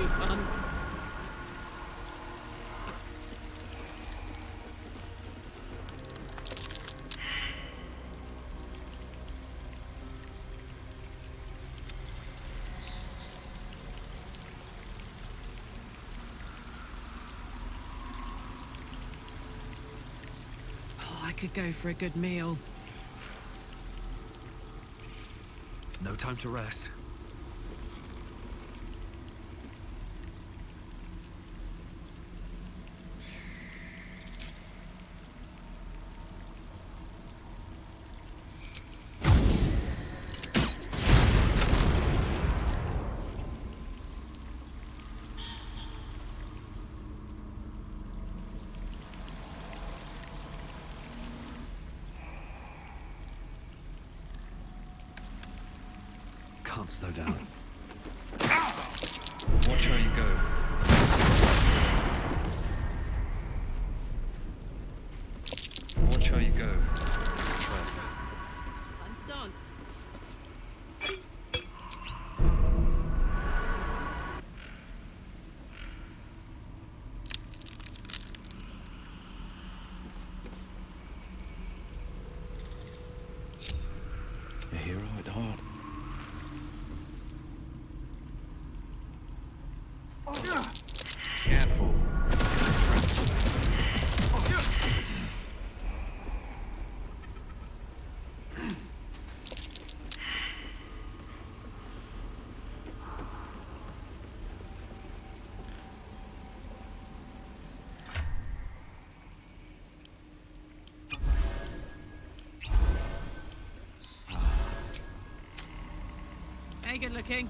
be fun. Oh, I could go for a good meal. No time to rest. Can't slow down. Watch how you go. Watch how you go. It's a trap. Time to dance. A hero at heart. Careful. Hey, good looking.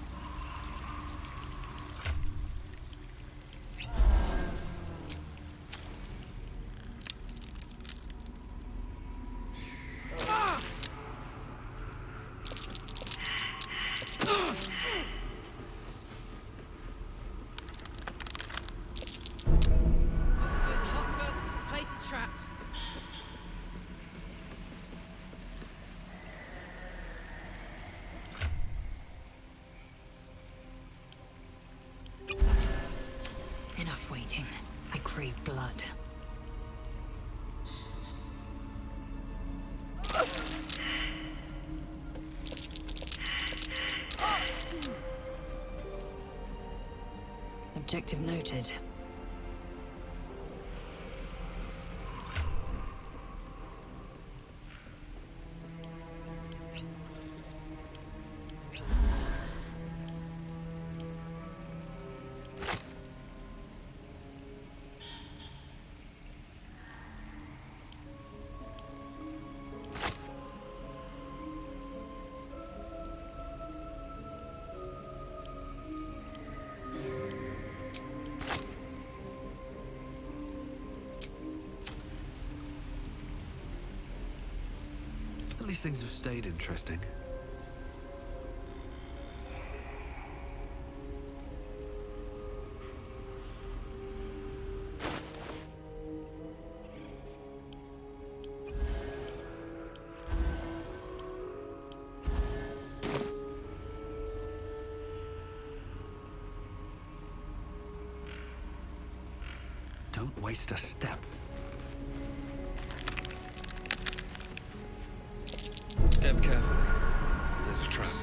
Hot foot. Place is trapped. Enough waiting. I crave blood. Objective noted. At least things have stayed interesting. Don't waste a step. Step carefully. There's a trap.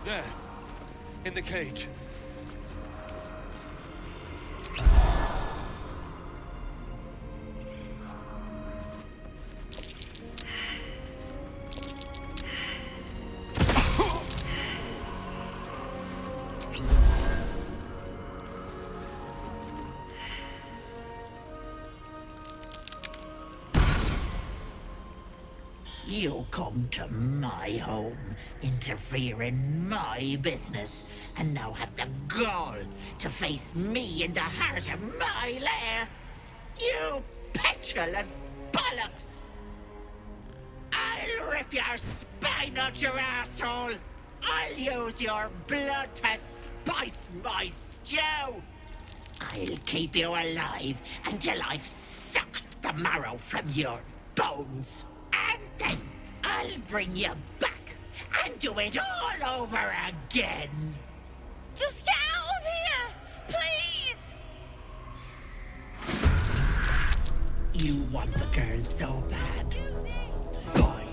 There, in the cage. You come to my home, interfere in my business, and now have the gall to face me in the heart of my lair? You petulant bollocks! I'll rip your spine out your asshole! I'll use your blood to spice my stew! I'll keep you alive until I've sucked the marrow from your bones. And then I'll bring you back and do it all over again. Just get out of here! Please! You want the girl so bad? Fine.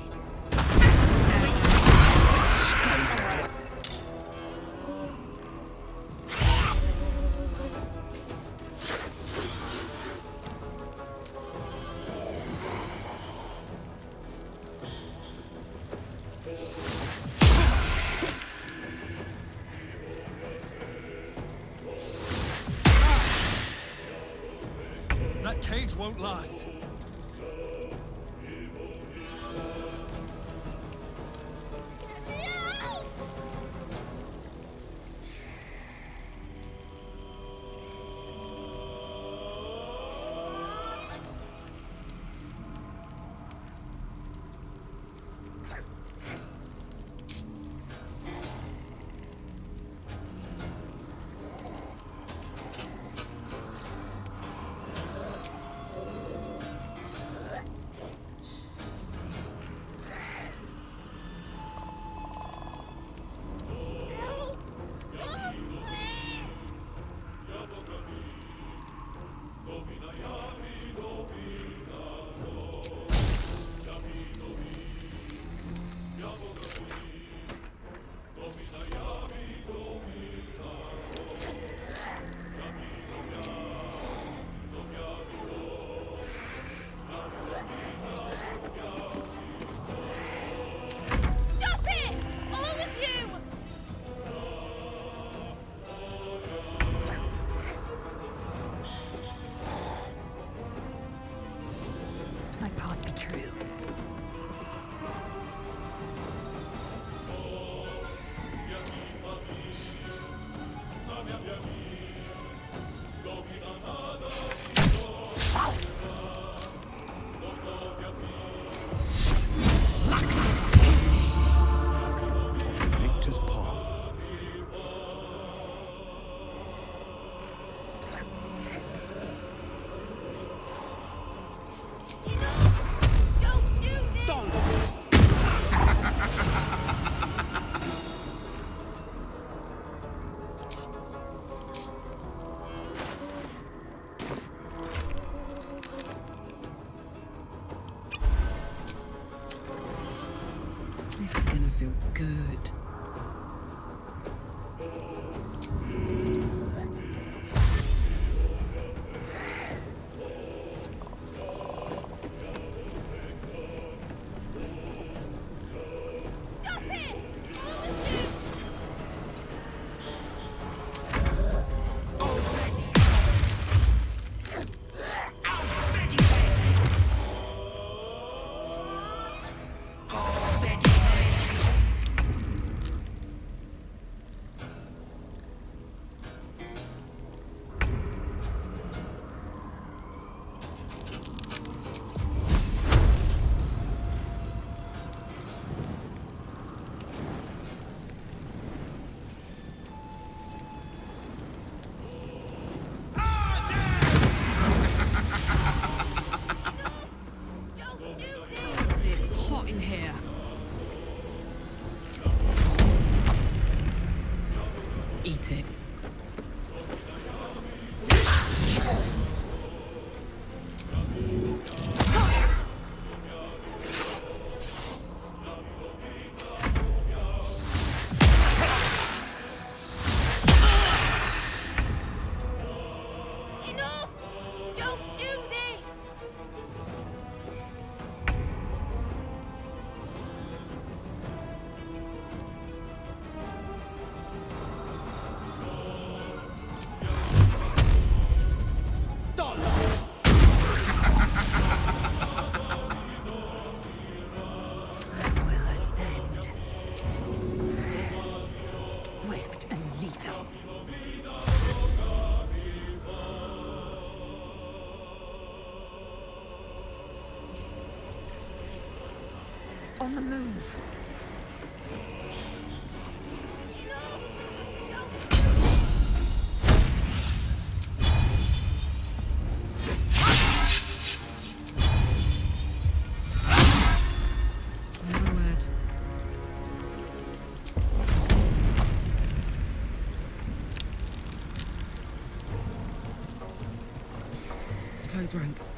That cage won't last. Get me out! Stop it! All of you! My path be true. Victor's path. Don't do this! This is gonna feel good. Stop it! On the move. My word. Close ranks.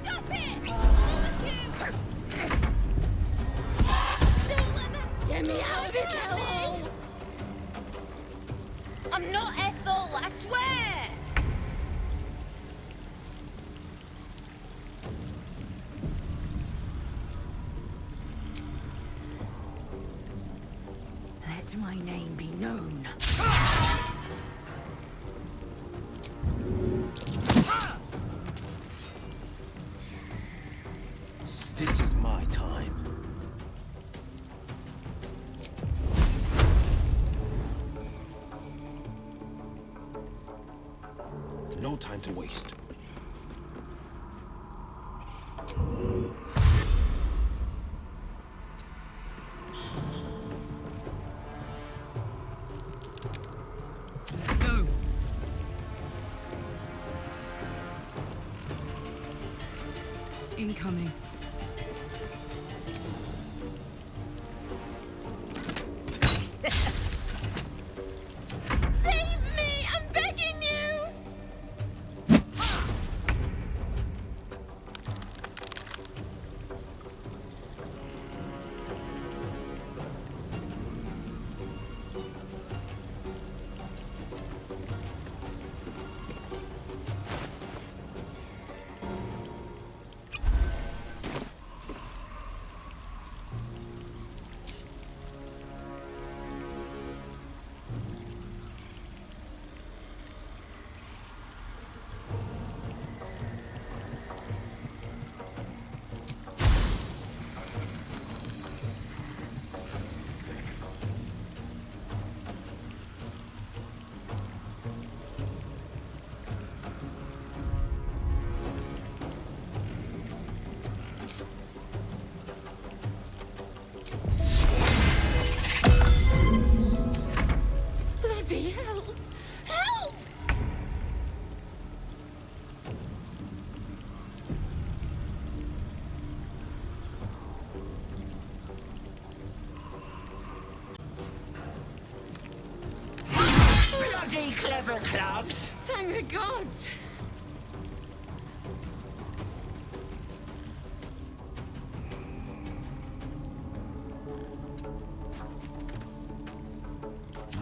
Stop it! All of you! Don't let them get me out of this hellhole! I'm not Ethel, I swear! Let my name be known. This is my time. No time to waste. Let's go. Incoming. Save me! I'm begging you! Bloody hells! Help! Bloody clever clubs! Thank the gods!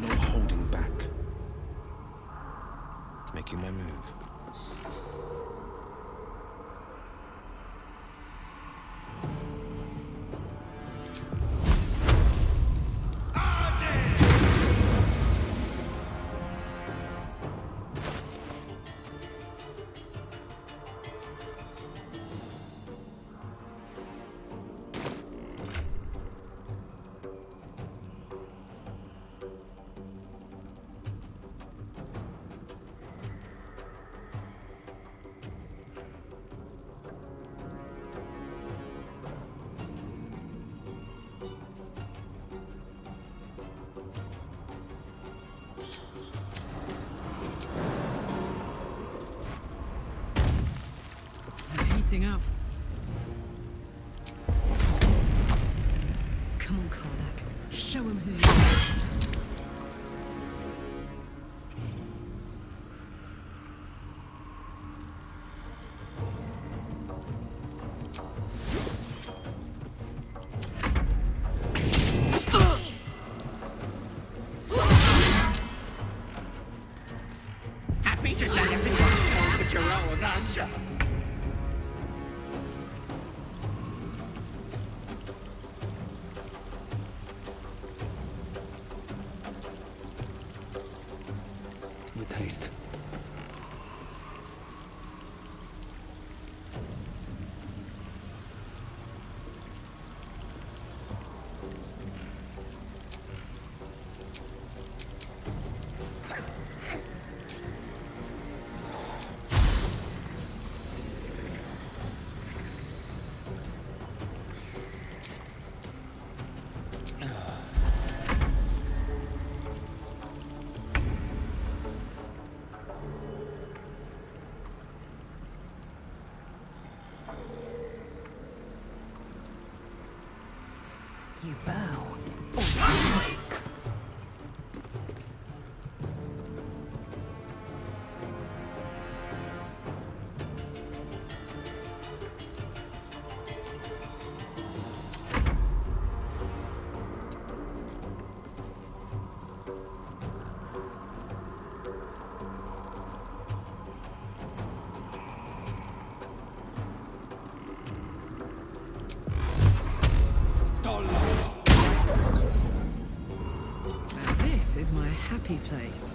No holding back. Making my move. I'm heating up. Come on, Karlak. Show him who you are. Happy to send everyone told that your own answer. You bow or you break. Now this is my happy place.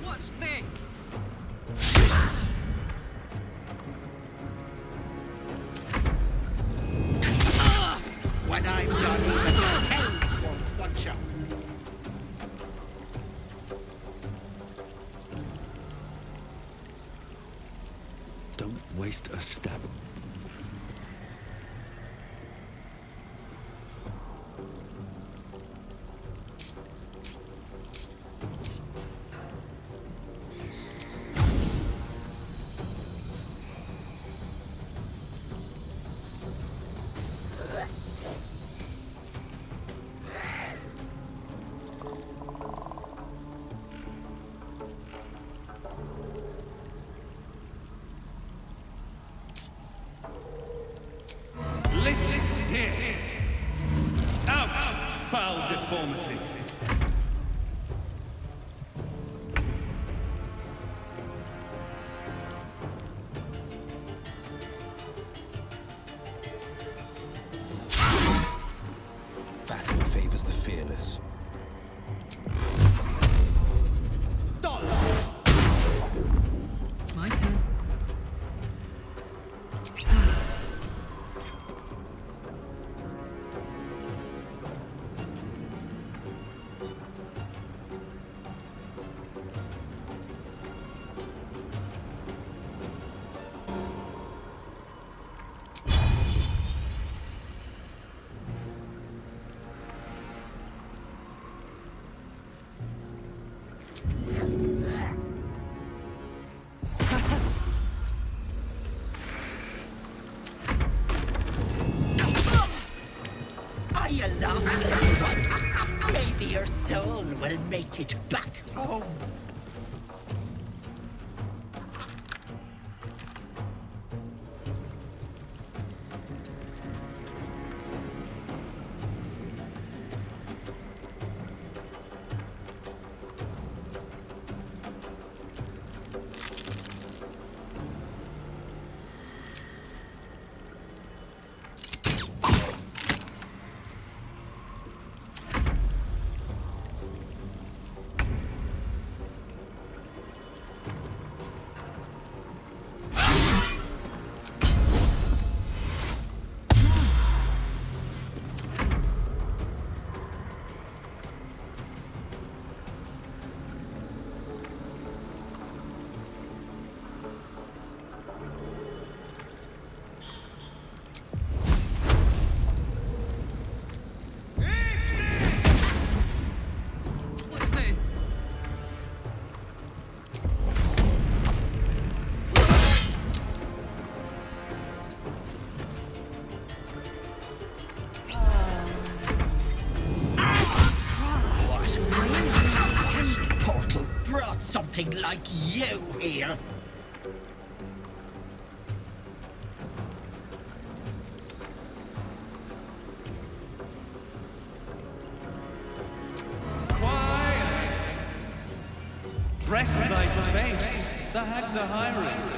Watch this! When I'm done, even hell won't watch you. Don't waste a step. Listen here. Out, foul deformity. Battle favors the fearless. My turn. Are you lost, little one? Maybe your soul will make it back home. Watch this! What portal brought something like you here? Quiet! Dress thy face. The hags are hiring.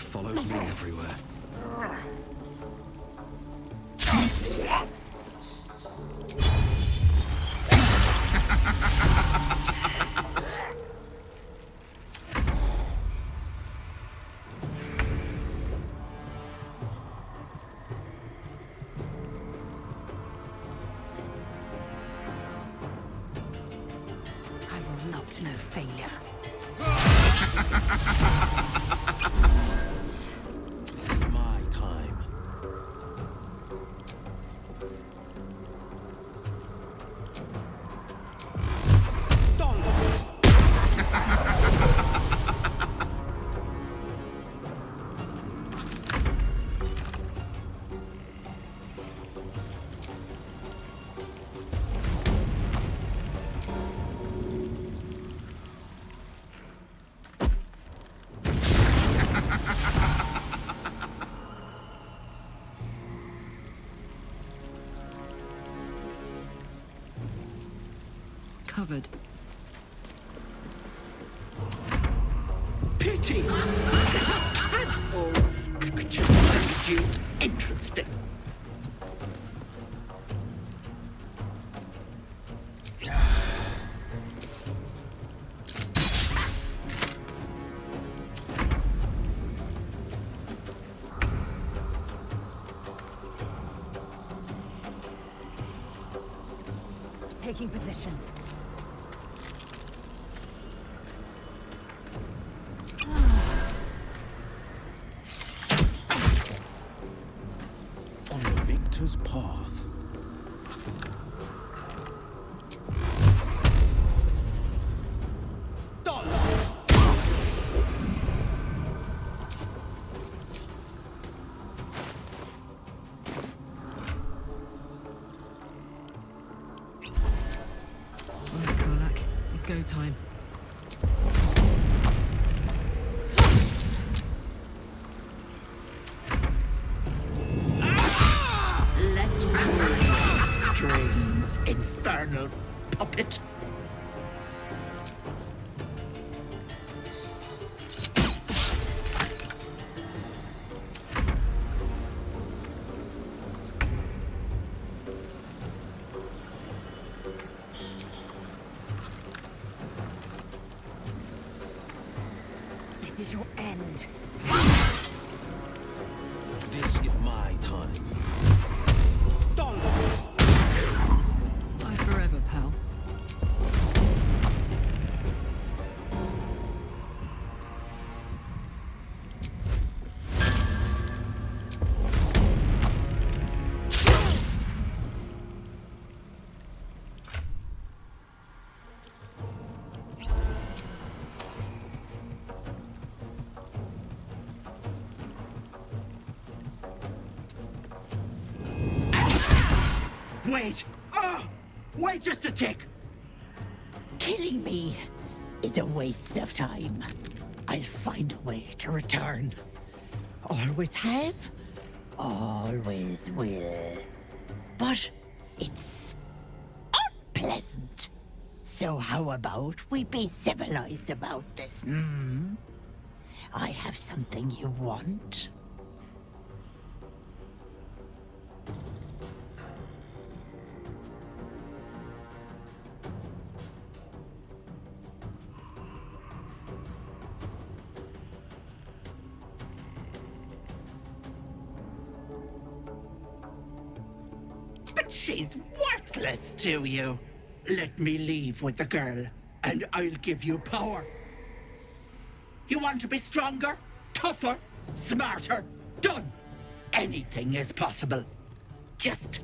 follows me everywhere. I will not know failure. This is my time. Covered. Pity! Tadpole! I could just find you interesting. Taking position. On the victor's path. Right, Karlak. It's go time. Let's pull your strings, infernal puppet. This is your end. This is my time. Bye forever, pal. Wait! Ah! Wait just a tick! Killing me is a waste of time. I'll find a way to return. Always have, always will. But it's unpleasant. So how about we be civilized about this, hmm? I have something you want. But she's worthless to you. Let me leave with the girl, and I'll give you power. You want to be stronger, tougher, smarter? Done. Anything is possible. Just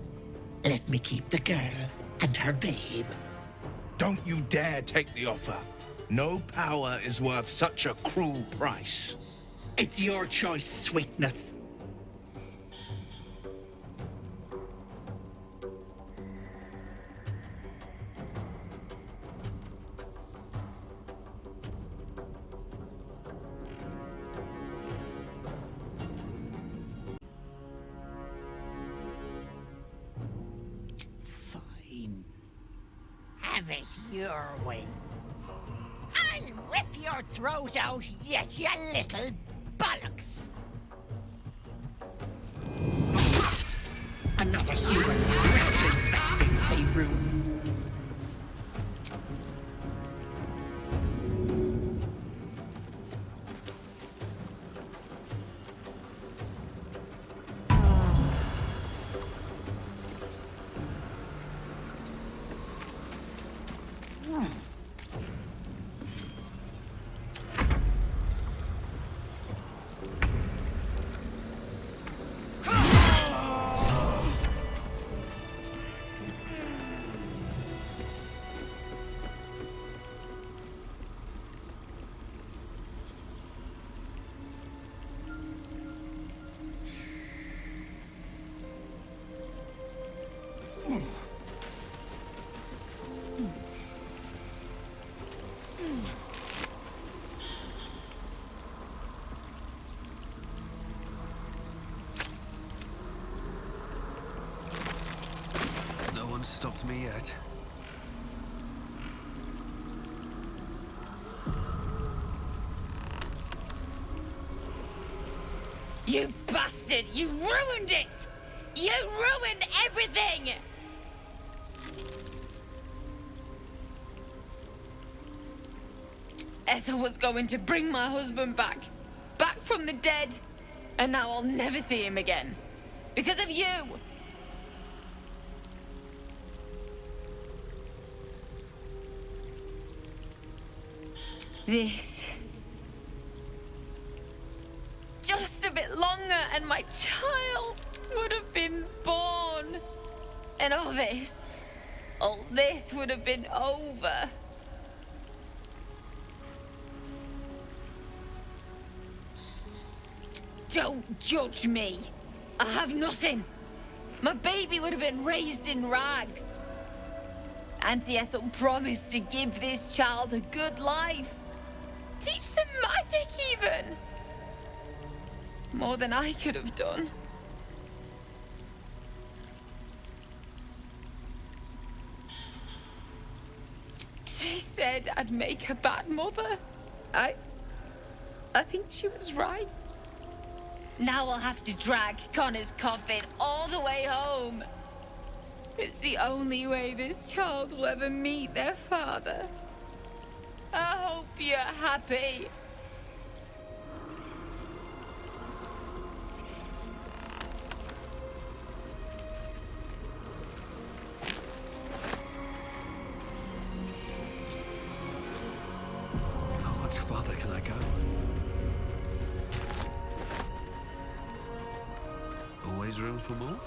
let me keep the girl and her babe. Don't you dare take the offer. No power is worth such a cruel price. It's your choice, sweetness. Fine. Have it your way. I'll whip your throat out, yes, you little bollocks! like a human infesting Faerun. No one stopped me yet. You bastard! You ruined it! You ruined everything! Ethel was going to bring my husband back. Back from the dead. And now I'll never see him again. Because of you! This. Just a bit longer and my child would have been born. And all this would have been over. Don't judge me. I have nothing. My baby would have been raised in rags. Auntie Ethel promised to give this child a good life. Teach them magic, even. More than I could have done. She said I'd make a bad mother. I think she was right. Now I'll have to drag Connor's coffin all the way home. It's the only way this child will ever meet their father. I hope you're happy. How much farther can I go? Always room for more?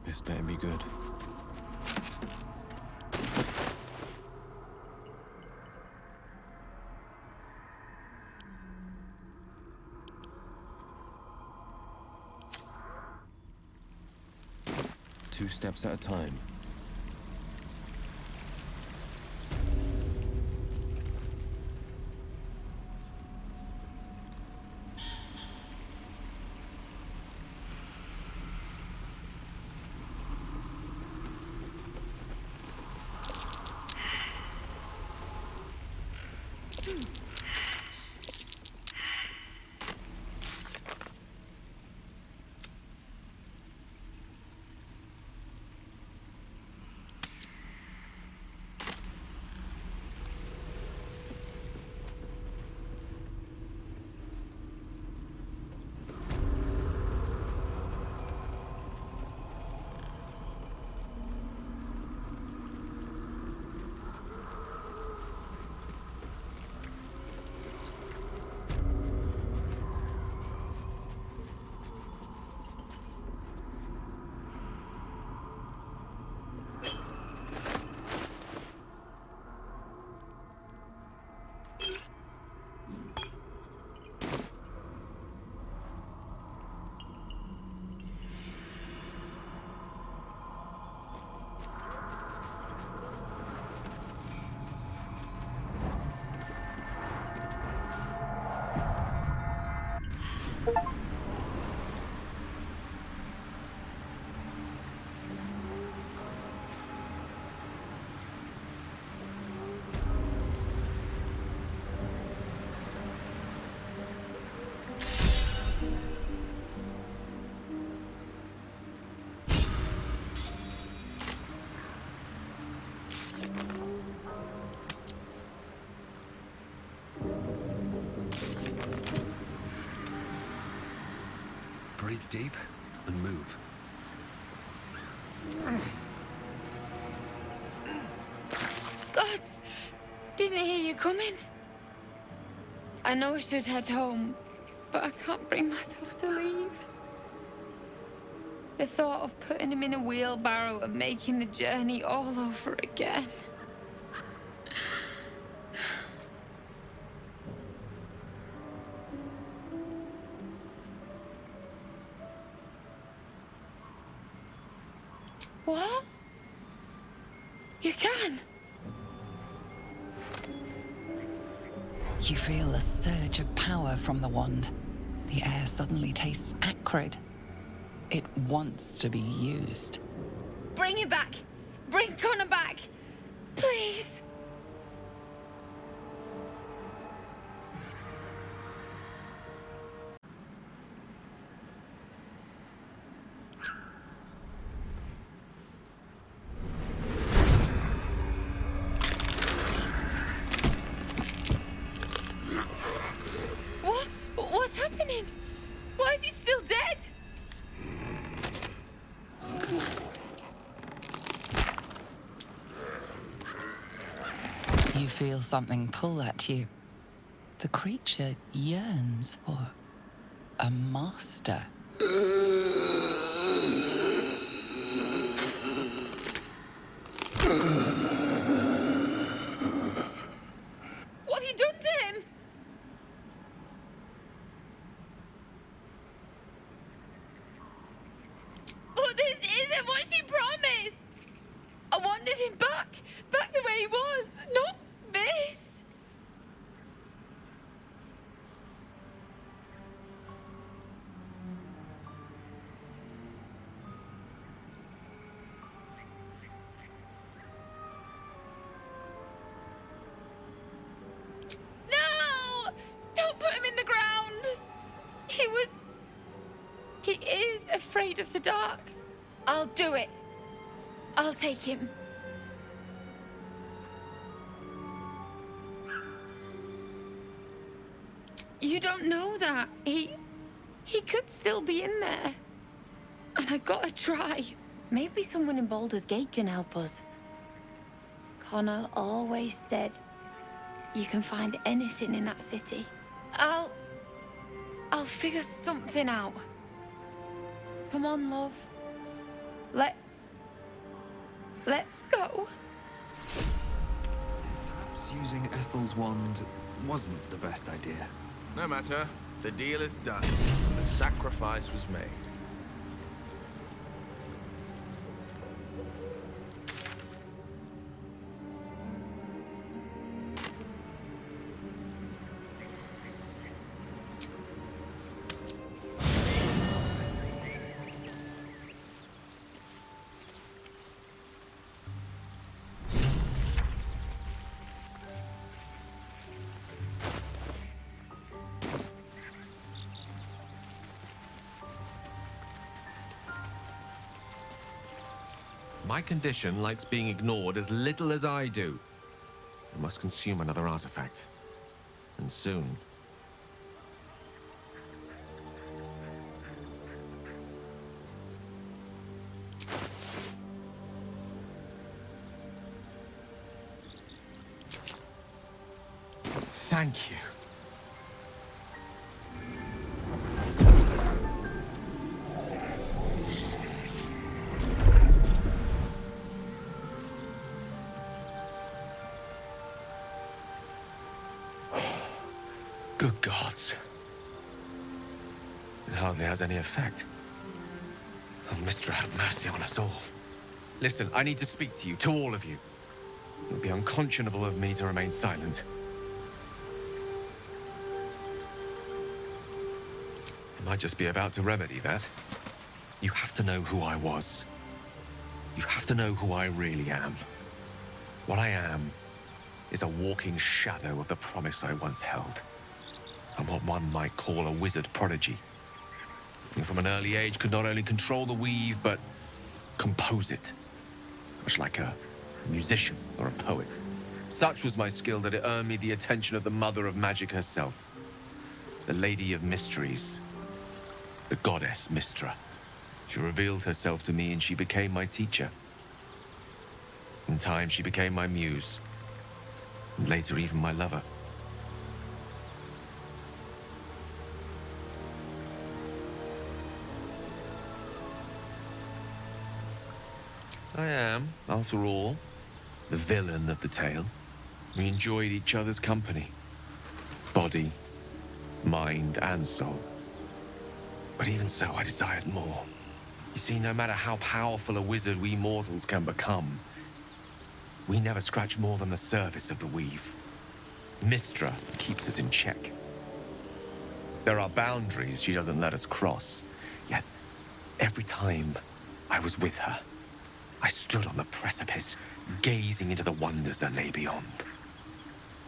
This better be good. Two steps at a time. Breathe deep and move. Gods! Didn't hear you coming. I know I should head home, but I can't bring myself to leave. The thought of putting him in a wheelbarrow and making the journey all over again. What? You can? You feel a surge of power from the wand. The air suddenly tastes acrid. It wants to be used. Bring him back! Bring Connor back! Please! What? What's happening? Why is he still dead? You feel something pull at you. The creature yearns for a master. What have you done to him? But this isn't what she promised! I wanted him back the way he was, not this! No! Don't put him in the ground! He is afraid of the dark. I'll do it. I'll take him. You don't know that. He could still be in there. And I gotta try. Maybe someone in Baldur's Gate can help us. Connor always said you can find anything in that city. I'll figure something out. Come on, love. Let's go. Perhaps using Ethel's wand wasn't the best idea. No matter. The deal is done. The sacrifice was made. My condition likes being ignored as little as I do. I must consume another artifact. And soon. Thank you. Good gods. It hardly has any effect. Oh, Mister, have mercy on us all. Listen, I need to speak to you, to all of you. It would be unconscionable of me to remain silent. I might just be about to remedy that. You have to know who I was. You have to know who I really am. What I am is a walking shadow of the promise I once held. I'm what one might call a wizard prodigy. Who from an early age could not only control the weave, but compose it. Much like a musician or a poet. Such was my skill that it earned me the attention of the mother of magic herself. The Lady of Mysteries. The goddess Mystra. She revealed herself to me and she became my teacher. In time, she became my muse. And later, even my lover. I am, after all, the villain of the tale. We enjoyed each other's company. Body, mind, and soul. But even so, I desired more. You see, no matter how powerful a wizard we mortals can become, we never scratch more than the surface of the weave. Mystra keeps us in check. There are boundaries she doesn't let us cross. Yet, every time I was with her, I stood on the precipice, gazing into the wonders that lay beyond.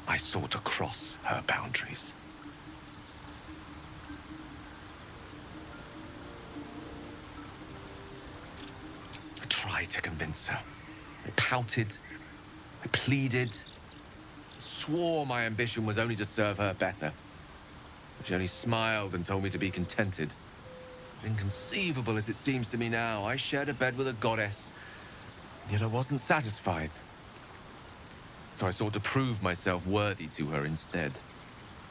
I sought to cross her boundaries. I tried to convince her. I pouted. I pleaded. Swore my ambition was only to serve her better. She only smiled and told me to be contented. Inconceivable as it seems to me now, I shared a bed with a goddess, yet I wasn't satisfied. So I sought to prove myself worthy to her instead.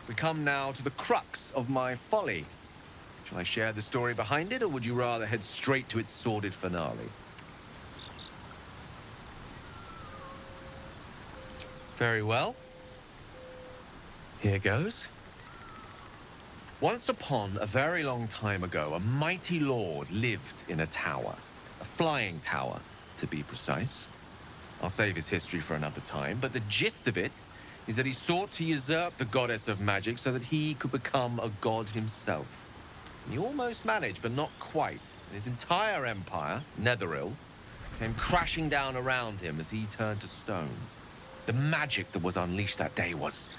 We come now to the crux of my folly. Shall I share the story behind it, or would you rather head straight to its sordid finale? Very well. Here goes. Once upon a very long time ago, a mighty lord lived in a tower. A flying tower, to be precise. I'll save his history for another time, but the gist of it is that he sought to usurp the goddess of magic so that he could become a god himself. He almost managed, but not quite. His entire empire, Netheril, came crashing down around him as he turned to stone. The magic that was unleashed that day was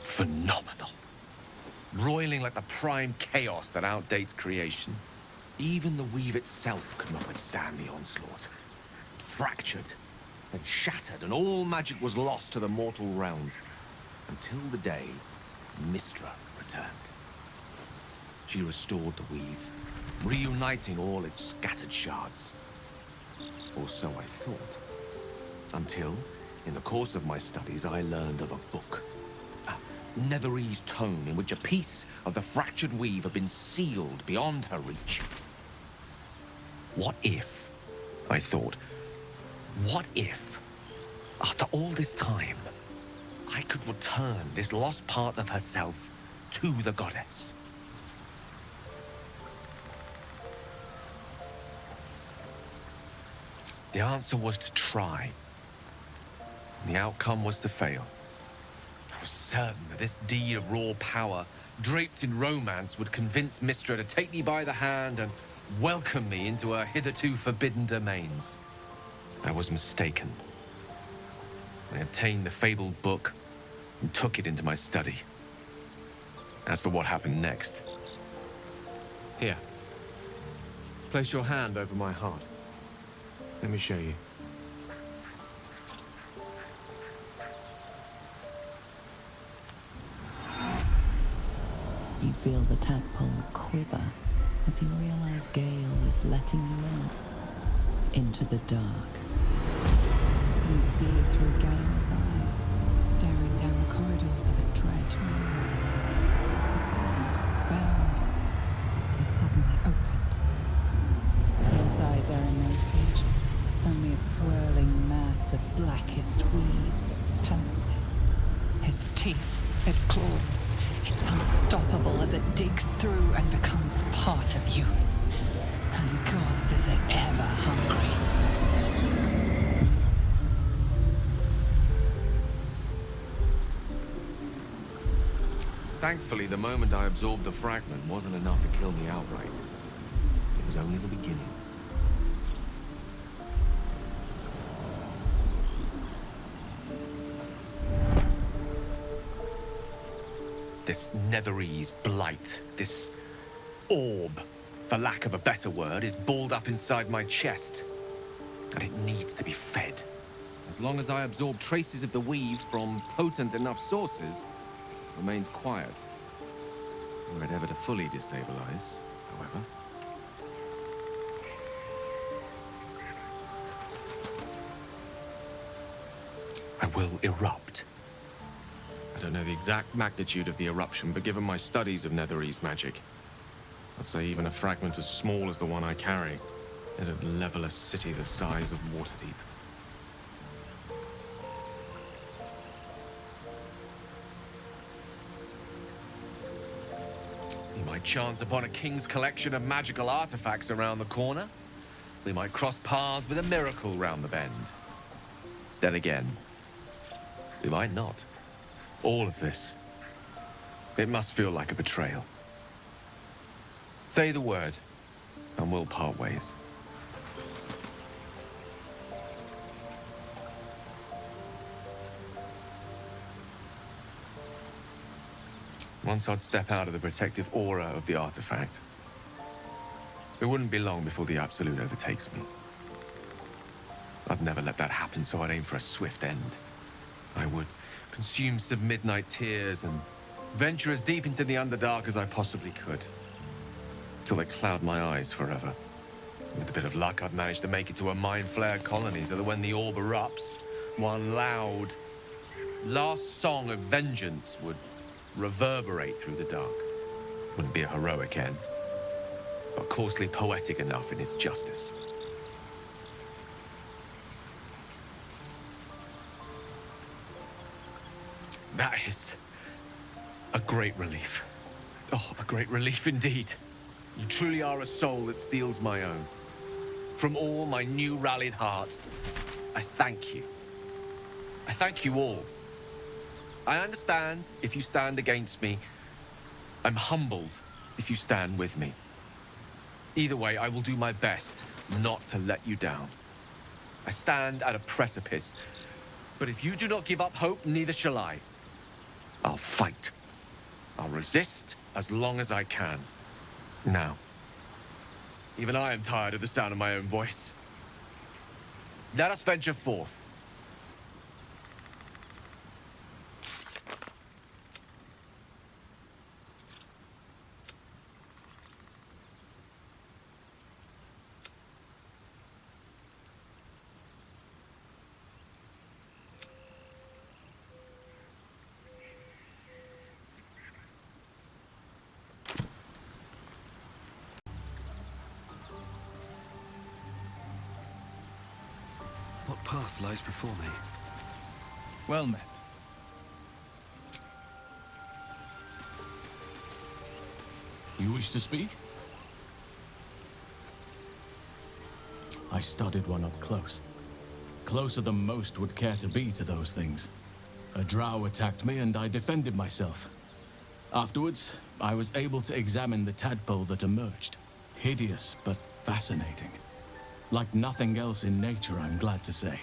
phenomenal. Roiling like the prime chaos that outdates creation. Even the weave itself could not withstand the onslaught. It fractured, then shattered, and all magic was lost to the mortal realms. Until the day Mystra returned. She restored the weave, reuniting all its scattered shards. Or so I thought. Until, in the course of my studies, I learned of a book. A Netherese tome in which a piece of the fractured weave had been sealed beyond her reach. What if, I thought, what if, after all this time, I could return this lost part of herself to the goddess? The answer was to try. The outcome was to fail. I was certain that this deed of raw power, draped in romance, would convince Mystra to take me by the hand and welcome me into her hitherto forbidden domains. I was mistaken. I obtained the fabled book and took it into my study. As for what happened next... Here. Place your hand over my heart. Let me show you. You feel the tadpole quiver as you realize Gale is letting you into the dark. You see through Gale's eyes, staring down the corridors of a dread mirror. Bound and suddenly opened. Inside there are no pages, only a swirling mass of blackest weave that pounces. Its teeth, its claws. It's unstoppable as it digs through and becomes part of you. And gods, is it ever hungry. Thankfully, the moment I absorbed the fragment wasn't enough to kill me outright. It was only the beginning. This Netherese blight, this orb, for lack of a better word, is balled up inside my chest. And it needs to be fed. As long as I absorb traces of the weave from potent enough sources, it remains quiet. Were it ever to fully destabilize, however. I will erupt. I don't know the exact magnitude of the eruption, but given my studies of Netherese magic, I'd say even a fragment as small as the one I carry, it'd level a city the size of Waterdeep. We might chance upon a king's collection of magical artifacts around the corner. We might cross paths with a miracle round the bend. Then again, we might not. All of this, it must feel like a betrayal. Say the word, and we'll part ways. Once I'd step out of the protective aura of the artifact, it wouldn't be long before the Absolute overtakes me. I'd never let that happen, so I'd aim for a swift end. I would consume some midnight tears and venture as deep into the Underdark as I possibly could, till they cloud my eyes forever. With a bit of luck, I'd manage to make it to a Mind Flare colony, so that when the orb erupts, one loud, last song of vengeance would reverberate through the dark. Wouldn't be a heroic end, but coarsely poetic enough in its justice. That is a great relief. Oh, a great relief indeed. You truly are a soul that steals my own. From all my new rallied heart, I thank you. I thank you all. I understand if you stand against me. I'm humbled if you stand with me. Either way, I will do my best not to let you down. I stand at a precipice, but if you do not give up hope, neither shall I. I'll fight. I'll resist as long as I can. Now, even I am tired of the sound of my own voice. Let us venture forth. What path lies before me? Well met. You wish to speak? I studied one up close. Closer than most would care to be to those things. A drow attacked me and I defended myself. Afterwards, I was able to examine the tadpole that emerged. Hideous, but fascinating. Like nothing else in nature, I'm glad to say.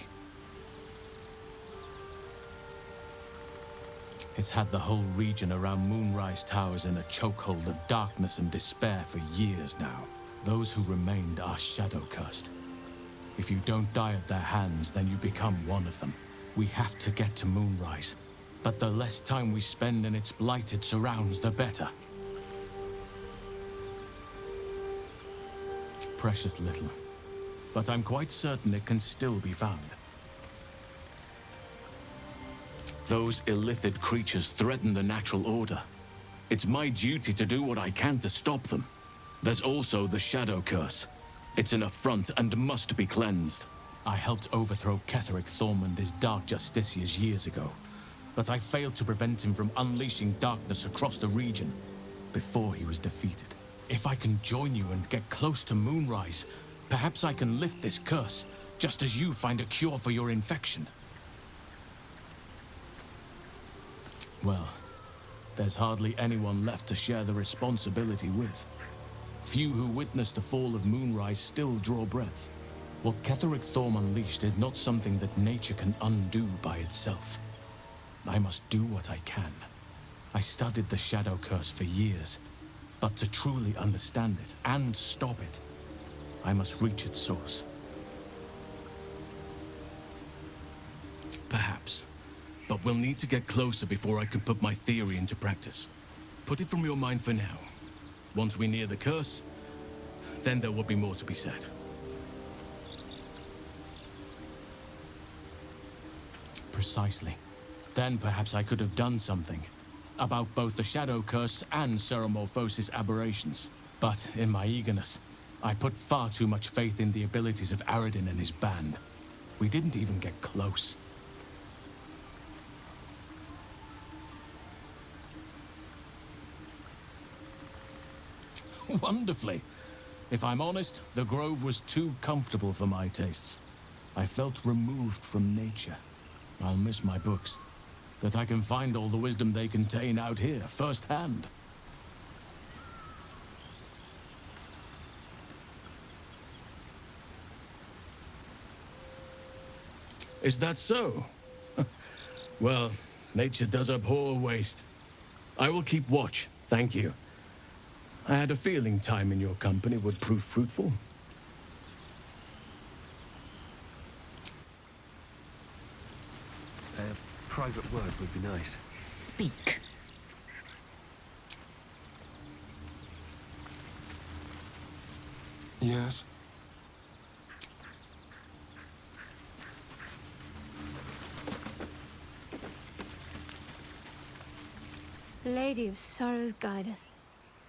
It's had the whole region around Moonrise Towers in a chokehold of darkness and despair for years now. Those who remained are shadow-cursed. If you don't die at their hands, then you become one of them. We have to get to Moonrise, but the less time we spend in its blighted surrounds, the better. Precious little, but I'm quite certain it can still be found. Those illithid creatures threaten the natural order. It's my duty to do what I can to stop them. There's also the Shadow Curse. It's an affront and must be cleansed. I helped overthrow Ketheric Thormund his Dark Justiciars years ago, but I failed to prevent him from unleashing darkness across the region before he was defeated. If I can join you and get close to Moonrise, perhaps I can lift this curse, just as you find a cure for your infection. Well, there's hardly anyone left to share the responsibility with. Few who witnessed the fall of Moonrise still draw breath. What Ketheric Thorm unleashed is not something that nature can undo by itself. I must do what I can. I studied the Shadow Curse for years, but to truly understand it and stop it, I must reach its source. Perhaps. But we'll need to get closer before I can put my theory into practice. Put it from your mind for now. Once we near the curse, then there would be more to be said. Precisely. Then perhaps I could have done something about both the Shadow Curse and Ceremorphosis aberrations. But in my eagerness, I put far too much faith in the abilities of Aradin and his band. We didn't even get close. Wonderfully. If I'm honest, the Grove was too comfortable for my tastes. I felt removed from nature. I'll miss my books. That I can find all the wisdom they contain out here, firsthand. Is that so? Well, nature does abhor waste. I will keep watch, thank you. I had a feeling time in your company would prove fruitful. A private word would be nice. Speak. Yes? Lady of Sorrows, guide us.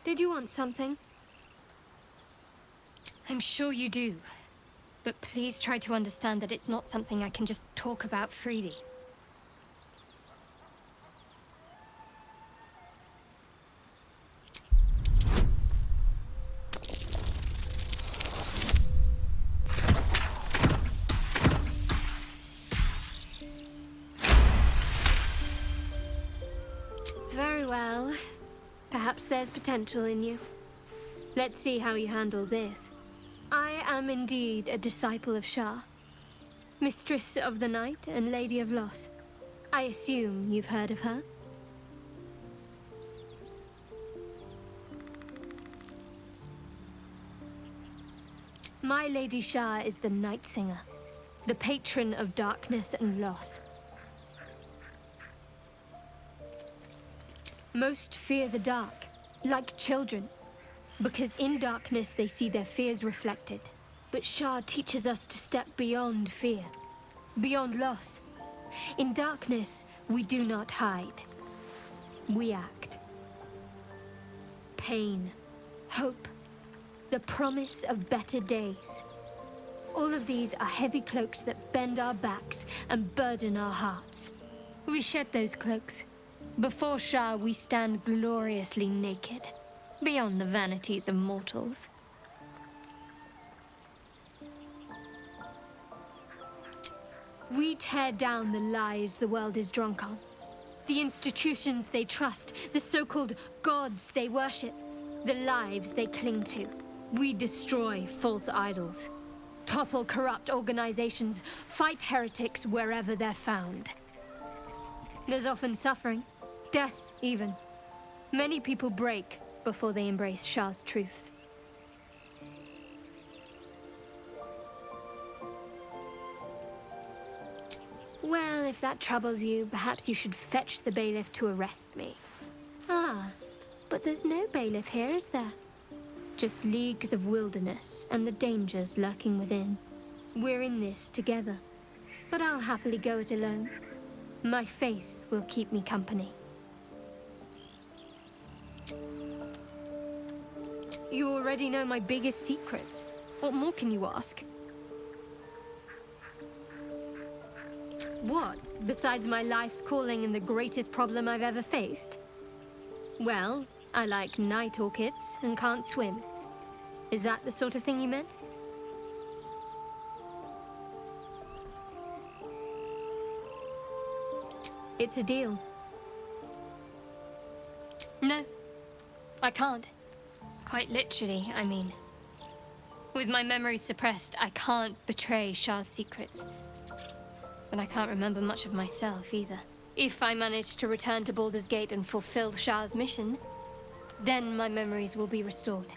Did you want something? I'm sure you do. But please try to understand that it's not something I can just talk about freely. Very well. Perhaps there's potential in you. Let's see how you handle this. I am indeed a disciple of Shah, Mistress of the Night and Lady of Loss. I assume you've heard of her? My Lady Shah is the Night Singer, the patron of darkness and loss. Most fear the dark, like children, because in darkness they see their fears reflected. But Shah teaches us to step beyond fear, beyond loss. In darkness, we do not hide. We act. Pain, hope, the promise of better days. All of these are heavy cloaks that bend our backs and burden our hearts. We shed those cloaks. Before Shah, we stand gloriously naked, beyond the vanities of mortals. We tear down the lies the world is drunk on, the institutions they trust, the so-called gods they worship, the lives they cling to. We destroy false idols, topple corrupt organizations, fight heretics wherever they're found. There's often suffering. Death, even. Many people break before they embrace Shah's truths. Well, if that troubles you, perhaps you should fetch the bailiff to arrest me. Ah, but there's no bailiff here, is there? Just leagues of wilderness and the dangers lurking within. We're in this together, but I'll happily go it alone. My faith will keep me company. You already know my biggest secrets. What more can you ask? What, besides my life's calling and the greatest problem I've ever faced? Well, I like night orchids and can't swim. Is that the sort of thing you meant? It's a deal. No, I can't. Quite literally, I mean. With my memory suppressed, I can't betray Shah's secrets. But I can't remember much of myself either. If I manage to return to Baldur's Gate and fulfill Shah's mission, then my memories will be restored.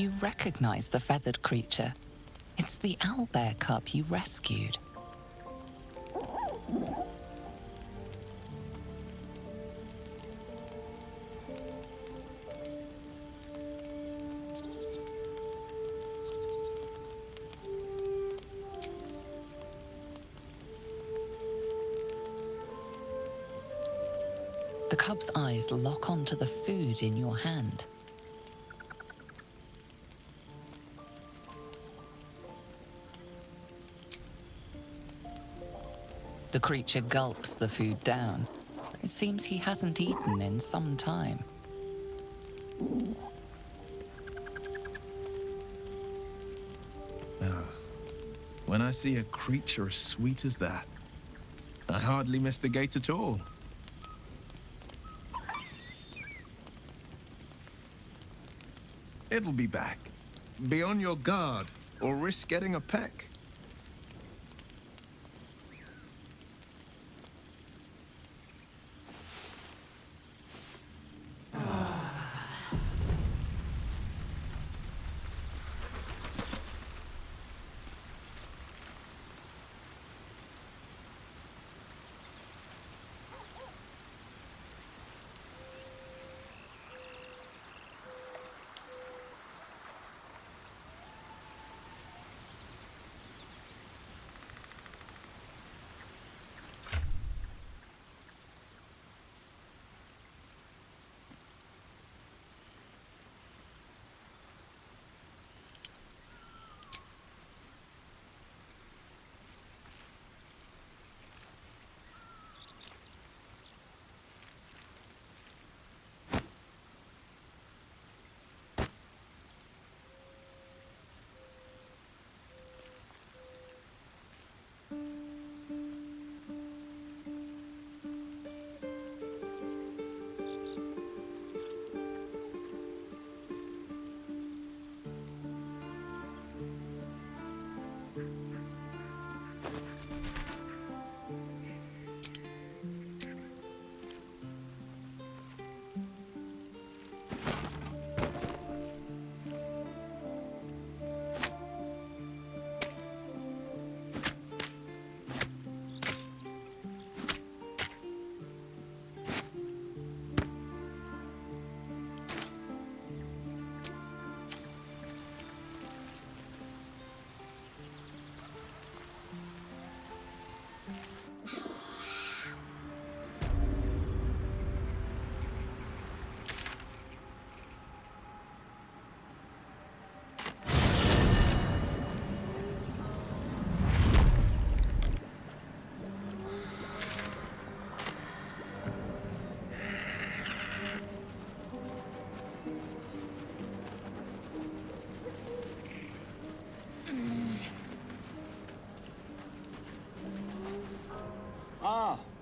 You recognize the feathered creature. It's the owlbear cub you rescued. The cub's eyes lock onto the food in your hand. The creature gulps the food down. It seems he hasn't eaten in some time. When I see a creature as sweet as that, I hardly miss the gate at all. It'll be back. Be on your guard, or risk getting a peck.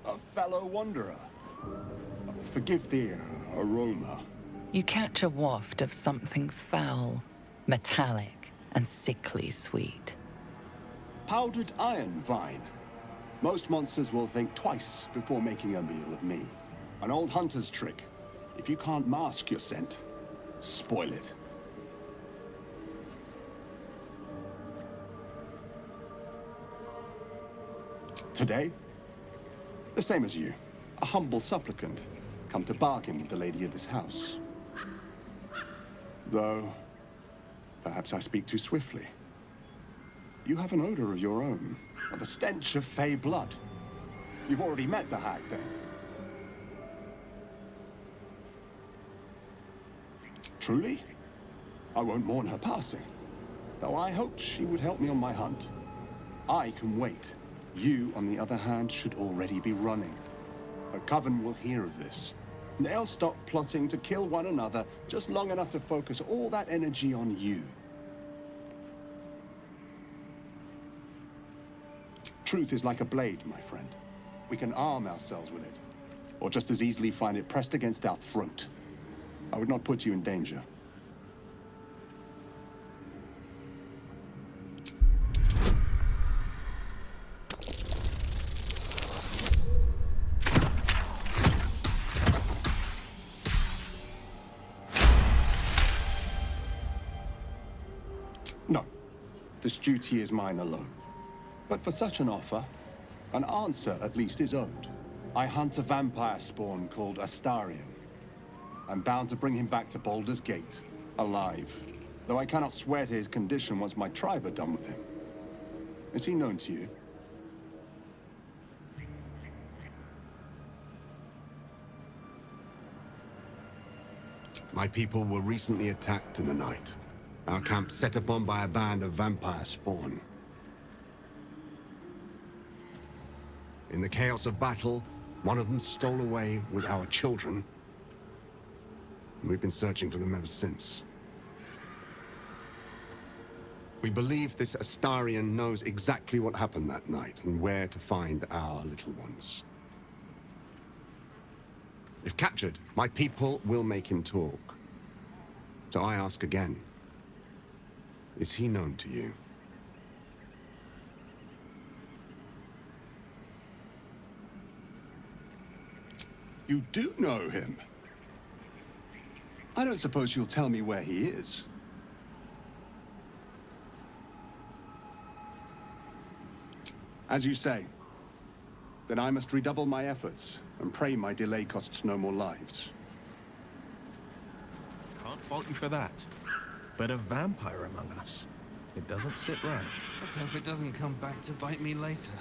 A fellow wanderer. Forgive the aroma. You catch a waft of something foul, metallic, and sickly sweet. Powdered iron vine. Most monsters will think twice before making a meal of me. An old hunter's trick. If you can't mask your scent, spoil it. Today, the same as you. A humble supplicant, come to bargain with the lady of this house. Though, perhaps I speak too swiftly. You have an odor of your own, or the stench of fey blood. You've already met the hag, then. Truly? I won't mourn her passing, though I hoped she would help me on my hunt. I can wait. You, on the other hand, should already be running. A coven will hear of this. They'll stop plotting to kill one another just long enough to focus all that energy on you. Truth is like a blade, my friend. We can arm ourselves with it, or just as easily find it pressed against our throat. I would not put you in danger. This duty is mine alone. But for such an offer, an answer at least is owed. I hunt a vampire spawn called Astarion. I'm bound to bring him back to Baldur's Gate, alive. Though I cannot swear to his condition once my tribe are done with him. Is he known to you? My people were recently attacked in the night. Our camp set upon by a band of vampire spawn. In the chaos of battle, one of them stole away with our children. We've been searching for them ever since. We believe this Astarion knows exactly what happened that night and where to find our little ones. If captured, my people will make him talk. So I ask again, is he known to you? You do know him? I don't suppose you'll tell me where he is. As you say, then I must redouble my efforts and pray my delay costs no more lives. Can't fault you for that. But a vampire among us, it doesn't sit right. Let's hope it doesn't come back to bite me later.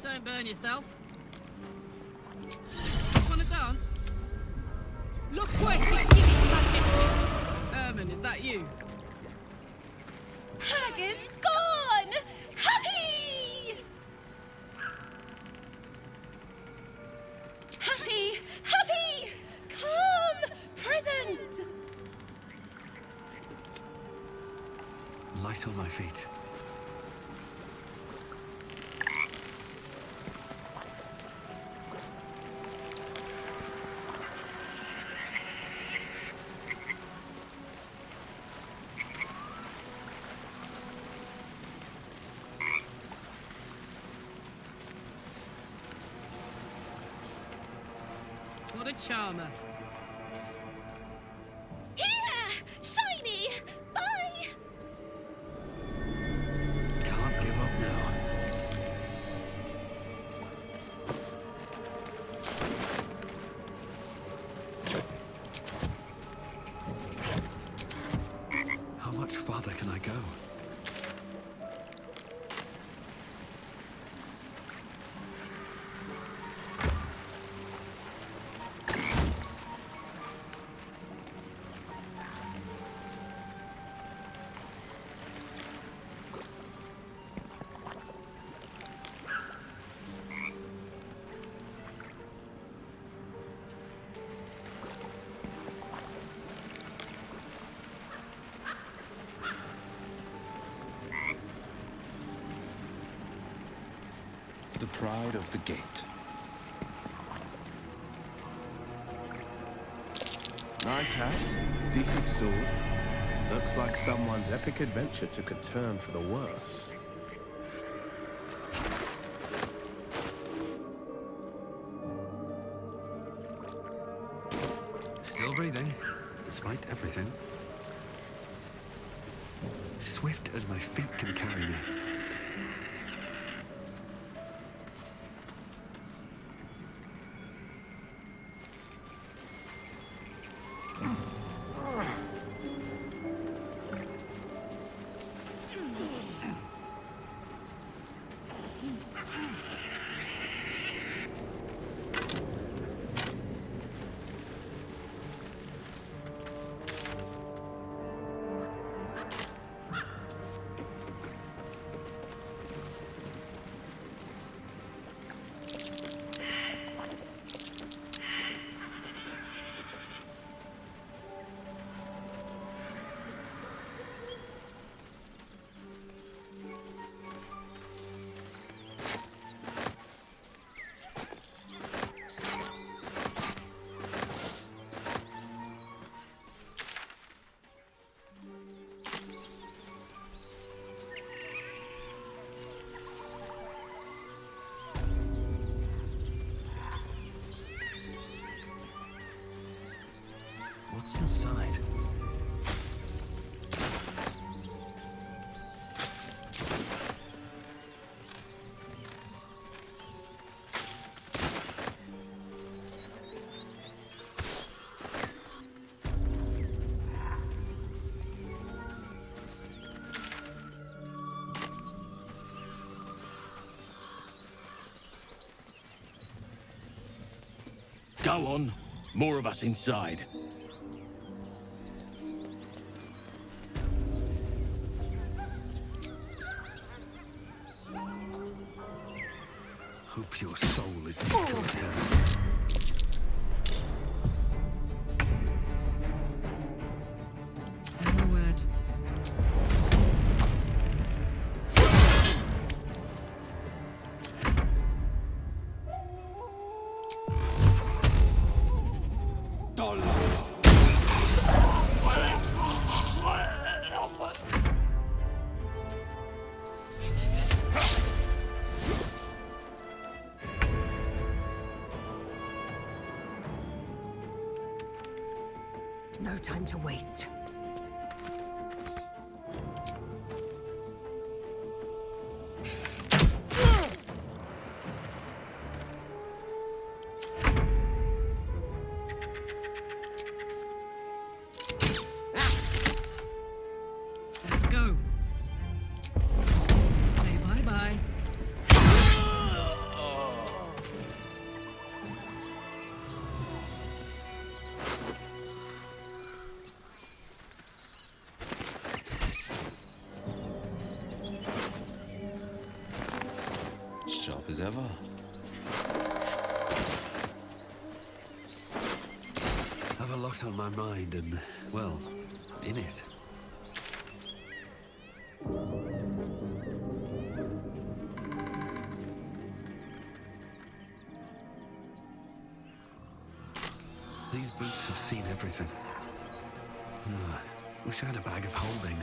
Don't burn yourself. Wanna dance? Look quick! Herman, is that you? Hag is gone! Happy! Happy! Happy! Come! Present! Light on my feet. What a charmer. Here! Shiny! Bye! Can't give up now. How much farther can I go? The pride of the gate. Nice hat, decent sword. Looks like someone's epic adventure took a turn for the worse. Still breathing, despite everything. Swift as my feet can carry me. What's inside? Go on. More of us inside. Hope your soul is in good hands. No word. No time to waste. Let's go. Say bye-bye. Sharp as ever. Have a lot on my mind and, well, in it. These boots have seen everything. Wish I had a bag of holding.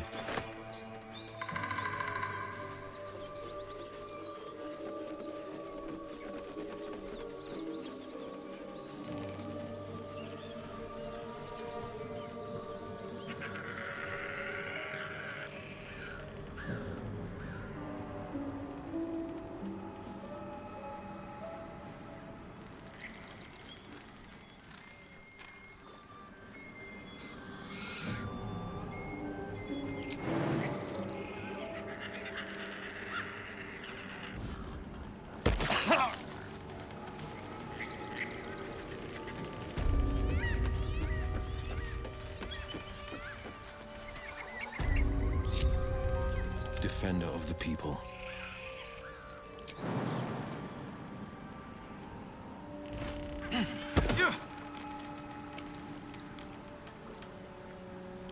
Defender of the people.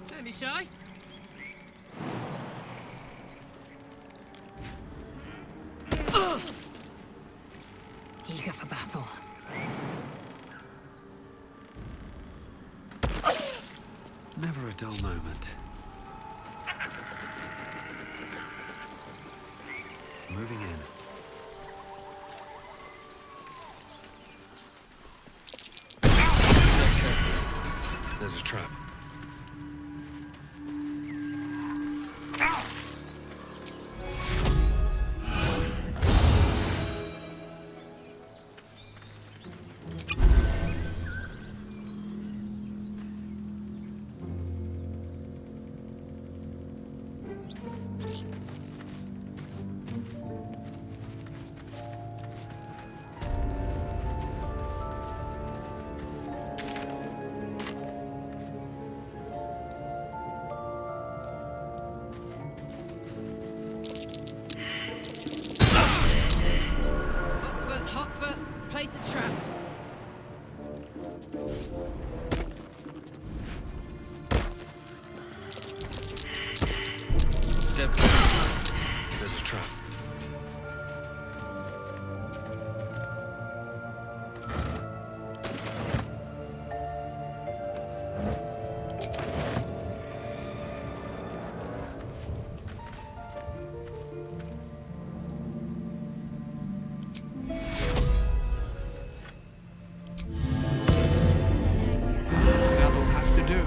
Don't be shy. Never a dull moment. Moving in. There's a trap. Hot foot. Place is trapped. Step. There's a trap. That'll have to do.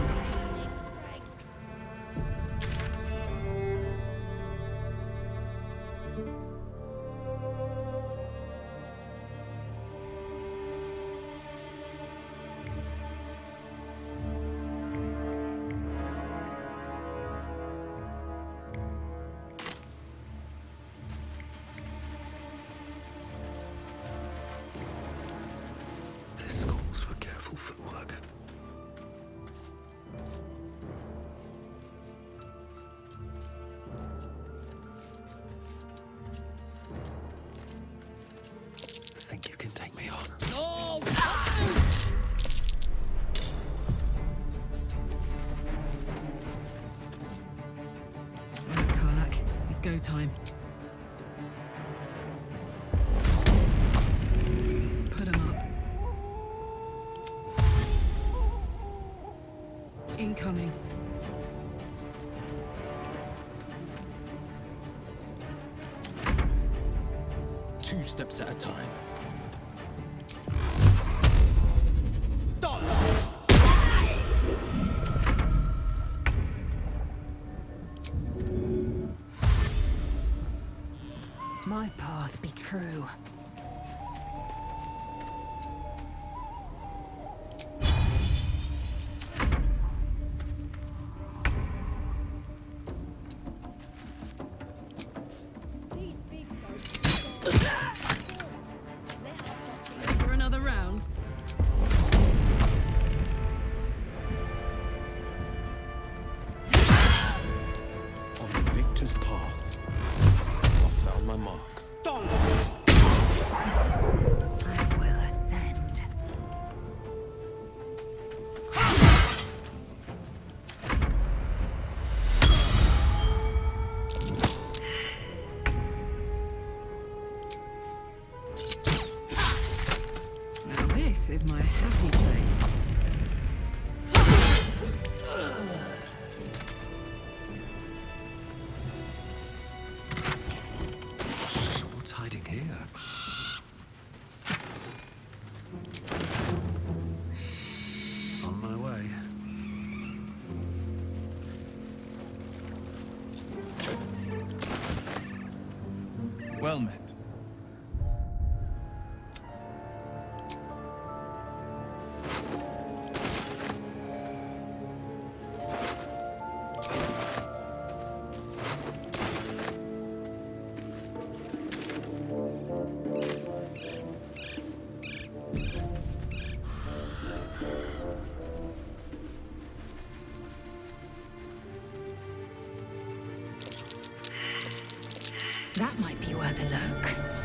This calls for careful footwork. Think you can take me on? No! Right, Karlak. It's go time. Put him up. Incoming. Two steps at a time. My path be true. Ready for another round? On the victor's path, I found my mark. I will ascend. Now this is my happy place. What's hiding here? On my way. Well met. That might be worth a look.